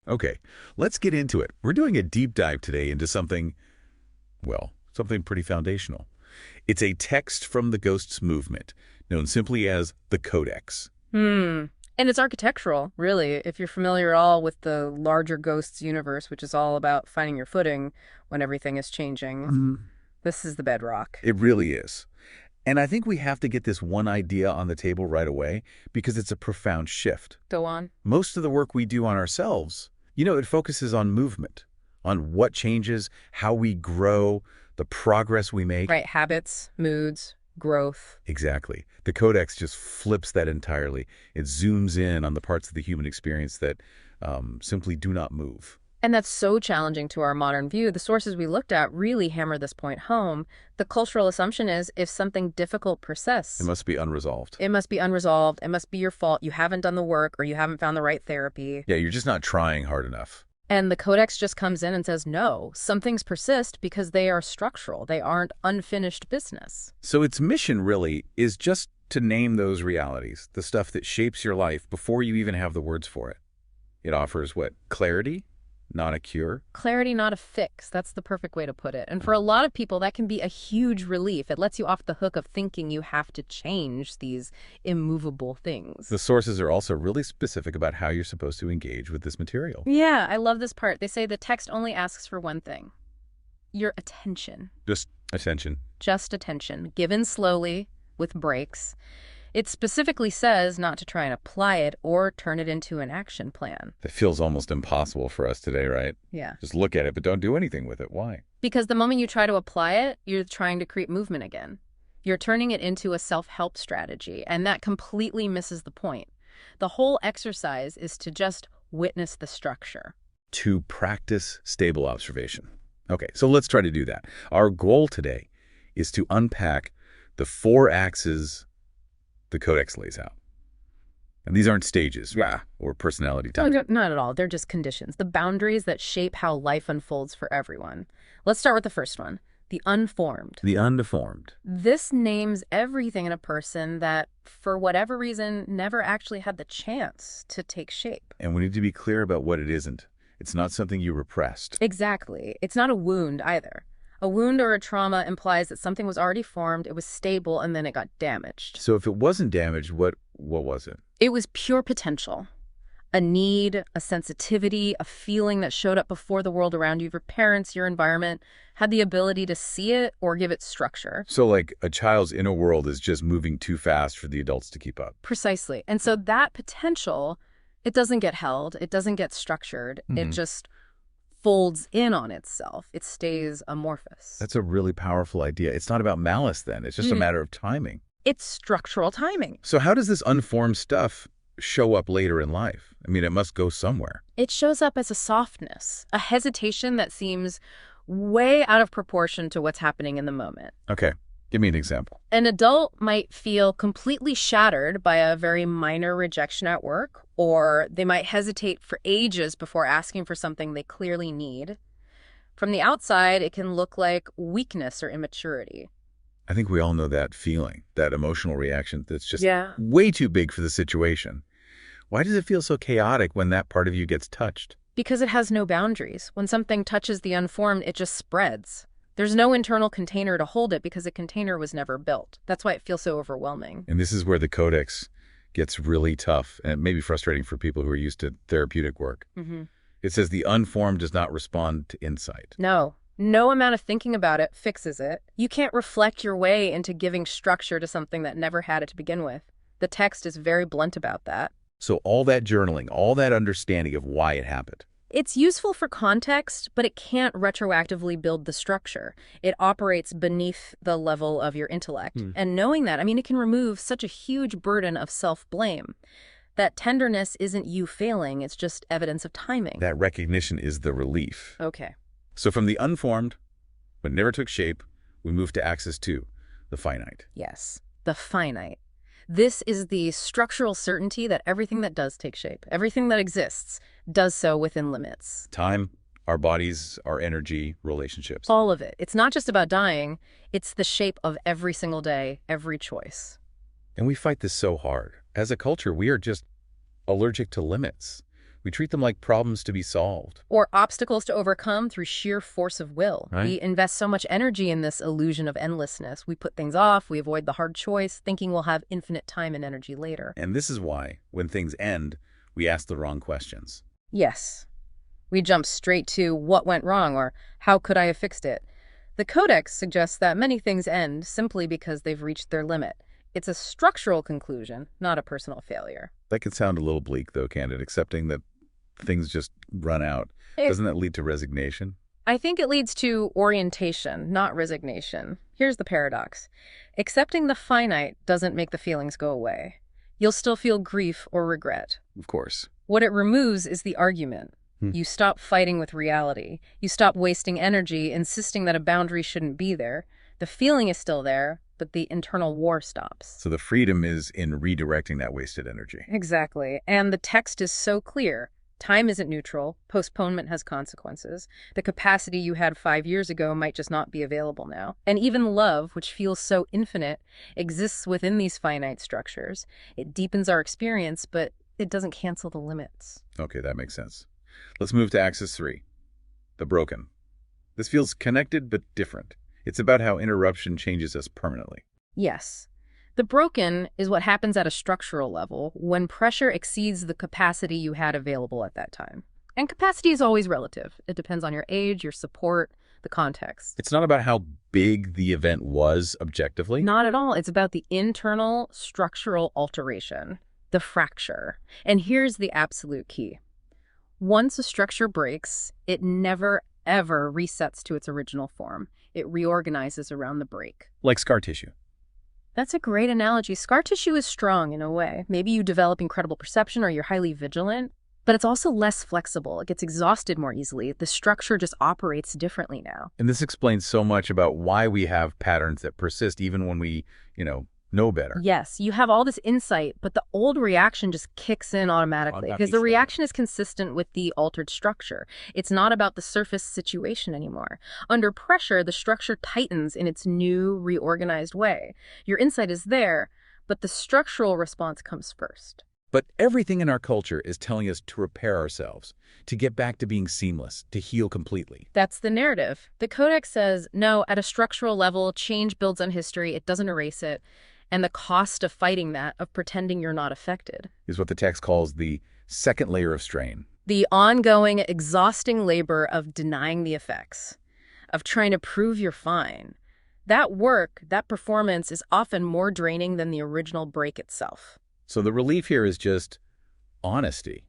Okay, let's get into it. We're doing a deep dive today into something, well, something pretty foundational. It's a text from the Ghosts movement, known simply as the Codex. And it's architectural, really, if you're familiar at all with the larger Ghosts universe, which is all about finding your footing when everything is changing. This is the bedrock. It really is. And I think we have to get this one idea on the table right away because it's a profound shift. Go on. Most of the work we do on ourselves, it focuses on movement, on what changes, how we grow, the progress we make. Right, habits, moods, growth. Exactly. The Codex just flips that entirely. It zooms in on the parts of the human experience that simply do not move. And that's so challenging to our modern view. The sources we looked at really hammer this point home. The cultural assumption is if something difficult persists, It must be unresolved. it must be unresolved, it must be your fault, you haven't done the work, or you haven't found the right therapy. Yeah, you're just not trying hard enough. And the Codex just comes in and says, no, some things persist because they are structural. They aren't unfinished business. So its mission really is just to name those realities, the stuff that shapes your life before you even have the words for it. It offers what? Clarity? Not a cure? Clarity, not a fix. That's the perfect way to put it. And for a lot of people, that can be a huge relief. It lets you off the hook of thinking you have to change these immovable things. The sources are also really specific about how you're supposed to engage with this material. Yeah, I love this part. They say the text only asks for one thing: your attention. Just attention. Just attention, given slowly, with breaks. It specifically says not to try and apply it or turn it into an action plan. That feels almost impossible for us today, right? Yeah. Just look at it, but don't do anything with it. Why? Because the moment you try to apply it, you're trying to create movement again. You're turning it into a self-help strategy, and that completely misses the point. The whole exercise is to just witness the structure. To practice stable observation. Okay, so let's try to do that. Our goal today is to unpack the 4 axes the Codex lays out. And these aren't stages or personality types. No, not at all. They're just conditions, the boundaries that shape how life unfolds for everyone. Let's start with the first one, the unformed. The undeformed. This names everything in a person that, for whatever reason, never actually had the chance to take shape. And we need to be clear about what it isn't. It's not something you repressed. Exactly. It's not a wound either. A wound or a trauma implies that something was already formed, it was stable, and then it got damaged. So if it wasn't damaged, what was it? It was pure potential. A need, a sensitivity, a feeling that showed up before the world around you. Your parents, your environment had the ability to see it or give it structure. So like a child's inner world is just moving too fast for the adults to keep up. Precisely. And so that potential, it doesn't get held, it doesn't get structured, it just folds in on itself. It stays amorphous. That's a really powerful idea. It's not about malice then. It's just a matter of timing. It's structural timing. So how does this unformed stuff show up later in life? I mean, it must go somewhere. It shows up as a softness, a hesitation that seems way out of proportion to what's happening in the moment. Okay, give me an example. An adult might feel completely shattered by a very minor rejection at work, or they might hesitate for ages before asking for something they clearly need. From the outside, it can look like weakness or immaturity. I think we all know that feeling, that emotional reaction that's just Yeah. way too big for the situation. Why does it feel so chaotic when that part of you gets touched? Because it has no boundaries. When something touches the unformed, it just spreads. There's no internal container to hold it because a container was never built. That's why it feels so overwhelming. And this is where the Codex gets really tough and maybe frustrating for people who are used to therapeutic work. It says the unformed does not respond to insight. No amount of thinking about it fixes it. You can't reflect your way into giving structure to something that never had it to begin with. The text is very blunt about that. So all that journaling, all that understanding of why it happened. It's useful for context, but it can't retroactively build the structure. It operates beneath the level of your intellect. And knowing that, it can remove such a huge burden of self-blame. That tenderness isn't you failing, it's just evidence of timing. That recognition is the relief. Okay. So from the unformed, but never took shape, we move to axis 2, the finite. Yes, the finite. This is the structural certainty that everything that does take shape, everything that exists, does so within limits. Time, our bodies, our energy, relationships. All of it. It's not just about dying, it's the shape of every single day, every choice. And we fight this so hard. As a culture, we are just allergic to limits. We treat them like problems to be solved. Or obstacles to overcome through sheer force of will. Right. We invest so much energy in this illusion of endlessness. We put things off, we avoid the hard choice, thinking we'll have infinite time and energy later. And this is why, when things end, we ask the wrong questions. Yes. We jump straight to what went wrong or how could I have fixed it? The Codex suggests that many things end simply because they've reached their limit. It's a structural conclusion, not a personal failure. That can sound a little bleak, though, can't it? Accepting that things just run out. Doesn't that lead to resignation? I think it leads to orientation, not resignation. Here's the paradox. Accepting the finite doesn't make the feelings go away. You'll still feel grief or regret. Of course. What it removes is the argument. You stop fighting with reality. You stop wasting energy insisting that a boundary shouldn't be there. The feeling is still there, but the internal war stops. So the freedom is in redirecting that wasted energy. Exactly. And the text is so clear. Time isn't neutral. Postponement has consequences. The capacity you had 5 years ago might just not be available now. And even love, which feels so infinite, exists within these finite structures. It deepens our experience, but it doesn't cancel the limits. Okay, that makes sense. Let's move to Axis 3, the broken. This feels connected but different. It's about how interruption changes us permanently. Yes. The broken is what happens at a structural level when pressure exceeds the capacity you had available at that time. And capacity is always relative. It depends on your age, your support, the context. It's not about how big the event was objectively. Not at all. It's about the internal structural alteration, the fracture. And here's the absolute key. Once a structure breaks, it never, ever resets to its original form. It reorganizes around the break. Like scar tissue. That's a great analogy. Scar tissue is strong in a way. Maybe you develop incredible perception or you're highly vigilant, but it's also less flexible. It gets exhausted more easily. The structure just operates differently now. And this explains so much about why we have patterns that persist even when we, know better. Yes, you have all this insight, but the old reaction just kicks in automatically because the reaction is consistent with the altered structure. It's not about the surface situation anymore. Under pressure, the structure tightens in its new, reorganized way. Your insight is there, but the structural response comes first. But everything in our culture is telling us to repair ourselves, to get back to being seamless, to heal completely. That's the narrative. The Codex says, no, at a structural level, change builds on history. It doesn't erase it. And the cost of fighting that, of pretending you're not affected, is what the text calls the second layer of strain. The ongoing, exhausting labor of denying the effects, of trying to prove you're fine. That work, that performance is often more draining than the original break itself. So the relief here is just honesty.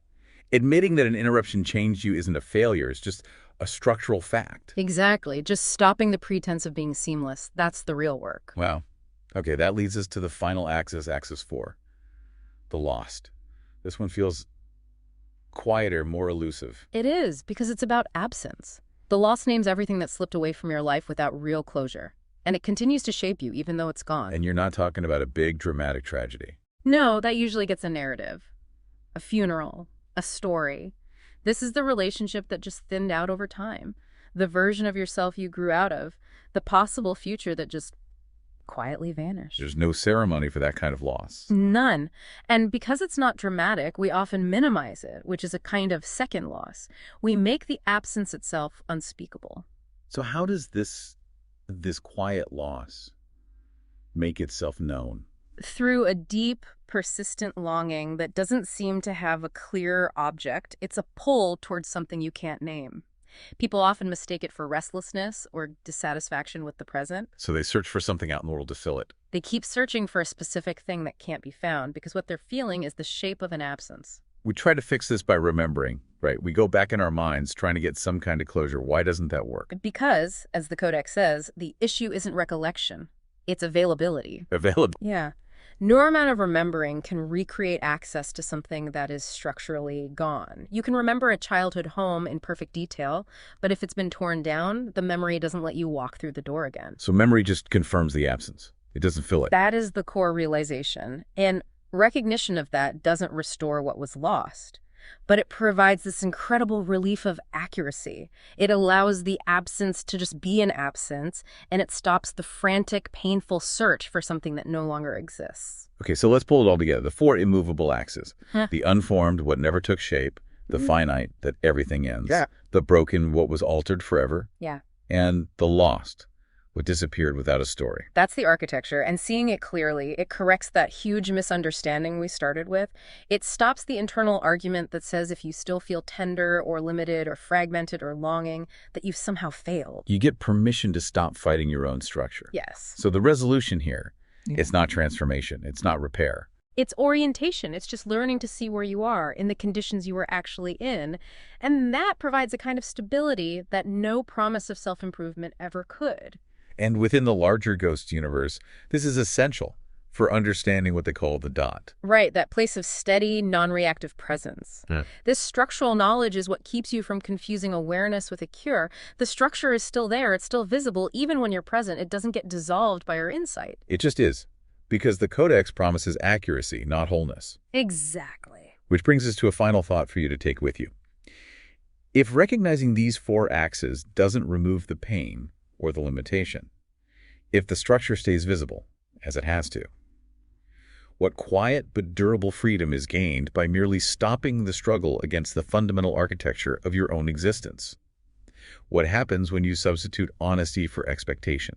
Admitting that an interruption changed you isn't a failure, it's just a structural fact. Exactly. Just stopping the pretense of being seamless. That's the real work. Wow. Okay, that leads us to the final axis, Axis 4, the lost. This one feels quieter, more elusive. It is, because it's about absence. The lost names everything that slipped away from your life without real closure. And it continues to shape you, even though it's gone. And you're not talking about a big, dramatic tragedy. No, that usually gets a narrative, a funeral, a story. This is the relationship that just thinned out over time. The version of yourself you grew out of. The possible future that just quietly vanished. There's no ceremony for that kind of loss. None. And because it's not dramatic, we often minimize it, which is a kind of second loss. We make the absence itself unspeakable. So how does this quiet loss make itself known? Through a deep, persistent longing that doesn't seem to have a clear object. It's a pull towards something you can't name. People often mistake it for restlessness or dissatisfaction with the present. So they search for something out in the world to fill it. They keep searching for a specific thing that can't be found because what they're feeling is the shape of an absence. We try to fix this by remembering, right? We go back in our minds trying to get some kind of closure. Why doesn't that work? Because, as the Codex says, the issue isn't recollection. It's availability. Available. Yeah. No amount of remembering can recreate access to something that is structurally gone. You can remember a childhood home in perfect detail, but if it's been torn down, the memory doesn't let you walk through the door again. So memory just confirms the absence. It doesn't fill it. That is the core realization. And recognition of that doesn't restore what was lost, but it provides this incredible relief of accuracy. It allows the absence to just be an absence, and it stops the frantic, painful search for something that no longer exists. Okay, so let's pull it all together. The 4 immovable axes. The unformed, what never took shape. the finite, that everything ends, Yeah. the broken, what was altered forever, Yeah. and the lost, what disappeared without a story. That's the architecture, and seeing it clearly, it corrects that huge misunderstanding we started with. It stops the internal argument that says if you still feel tender or limited or fragmented or longing, that you've somehow failed. You get permission to stop fighting your own structure. Yes. So the resolution here, it's not transformation, it's not repair. It's orientation. It's just learning to see where you are in the conditions you were actually in. And that provides a kind of stability that no promise of self-improvement ever could. And within the larger Ghost universe, this is essential for understanding what they call the dot. Right, that place of steady, non-reactive presence. Yeah. This structural knowledge is what keeps you from confusing awareness with a cure. The structure is still there. It's still visible. Even when you're present, it doesn't get dissolved by your insight. It just is, because the Codex promises accuracy, not wholeness. Exactly. Which brings us to a final thought for you to take with you. If recognizing these 4 axes doesn't remove the pain or the limitation, if the structure stays visible, as it has to, what quiet but durable freedom is gained by merely stopping the struggle against the fundamental architecture of your own existence? What happens when you substitute honesty for expectation?